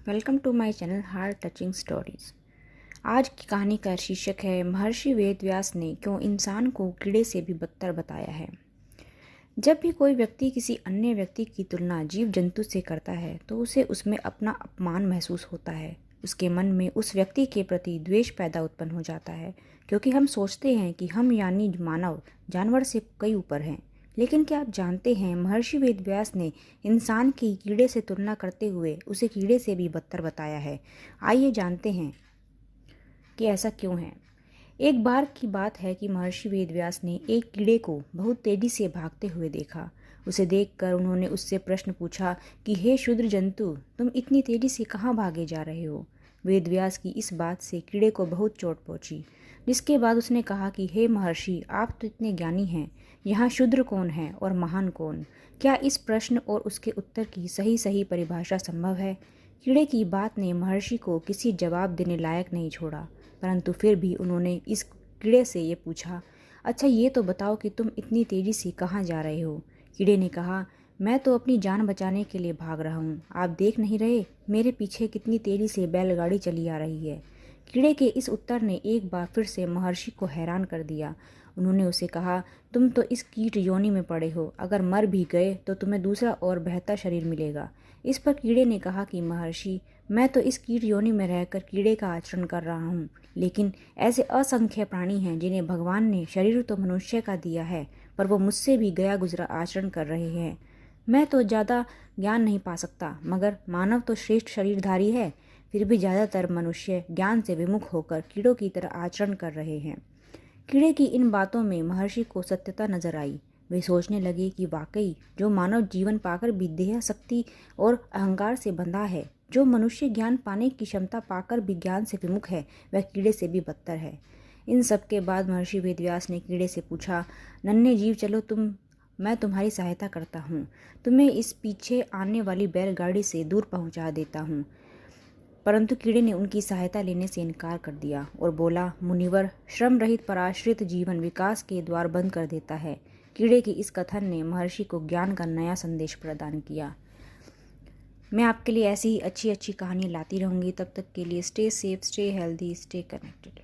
Welcome to my channel heart touching stories. आज की कहानी का शीर्षक है महर्षि वेदव्यास ने क्यों इंसान को कीड़े से भी बदतर बताया है। जब भी कोई व्यक्ति किसी अन्य व्यक्ति की तुलना जीव जंतु से करता है तो उसे उसमें अपना अपमान महसूस होता है। उसके मन में उस व्यक्ति के प्रति द्वेष पैदा उत्पन्न हो जाता है, क्योंकि हम सोचते हैं कि हम यानी मानव जानवर से कई ऊपर हैं। लेकिन क्या आप जानते हैं, महर्षि वेदव्यास ने इंसान की कीड़े से तुलना करते हुए उसे कीड़े से भी बदतर बताया है। आइए जानते हैं कि ऐसा क्यों है। एक बार की बात है कि महर्षि वेदव्यास ने एक कीड़े को बहुत तेजी से भागते हुए देखा। उसे देखकर उन्होंने उससे प्रश्न पूछा कि हे क्षुद्र जंतु, तुम इतनी तेजी से कहाँ भागे जा रहे हो। वेदव्यास की इस बात से कीड़े को बहुत चोट पहुंची, जिसके बाद उसने कहा कि हे महर्षि, आप तो इतने ज्ञानी हैं, यहाँ क्षुद्र कौन है और महान कौन। क्या इस प्रश्न और उसके उत्तर की सही सही परिभाषा संभव है। कीड़े की बात ने महर्षि को किसी जवाब देने लायक नहीं छोड़ा, परंतु फिर भी उन्होंने इस कीड़े से ये पूछा, अच्छा ये तो बताओ कि तुम इतनी तेजी से कहाँ जा रहे हो। कीड़े ने कहा, मैं तो अपनी जान बचाने के लिए भाग रहा हूँ। आप देख नहीं रहे मेरे पीछे कितनी तेजी से बैलगाड़ी चली आ रही है। कीड़े के इस उत्तर ने एक बार फिर से महर्षि को हैरान कर दिया। उन्होंने उसे कहा, तुम तो इस कीट योनि में पड़े हो, अगर मर भी गए तो तुम्हें दूसरा और बेहतर शरीर मिलेगा। इस पर कीड़े ने कहा कि महर्षि, मैं तो इस कीट योनि में रहकर कीड़े का आचरण कर रहा हूँ, लेकिन ऐसे असंख्य प्राणी हैं जिन्हें भगवान ने शरीर तो मनुष्य का दिया है, पर वो मुझसे भी गया गुजरा आचरण कर रहे हैं। मैं तो ज़्यादा ज्ञान नहीं पा सकता, मगर मानव तो श्रेष्ठ शरीरधारी है। फिर भी ज़्यादातर मनुष्य ज्ञान से विमुख होकर कीड़ों की तरह आचरण कर रहे हैं। कीड़े की इन बातों में महर्षि को सत्यता नजर आई। वे सोचने लगे कि वाकई जो मानव जीवन पाकर भी देह शक्ति और अहंकार से बंधा है, जो मनुष्य ज्ञान पाने की क्षमता पाकर भी ज्ञान से विमुख है, वह कीड़े से भी बदतर है। इन सब के बाद महर्षि वेदव्यास ने कीड़े से पूछा, नन्हे जीव, चलो मैं तुम्हारी सहायता करता हूँ। तुम्हें इस पीछे आने वाली बैलगाड़ी से दूर पहुँचा देता हूँ। परंतु कीड़े ने उनकी सहायता लेने से इनकार कर दिया और बोला, मुनिवर, श्रम रहित पराश्रित जीवन विकास के द्वार बंद कर देता है। कीड़े की इस कथन ने महर्षि को ज्ञान का नया संदेश प्रदान किया। मैं आपके लिए ऐसी ही अच्छी अच्छी कहानी लाती रहूंगी। तब तक के लिए stay safe, stay healthy, stay connected.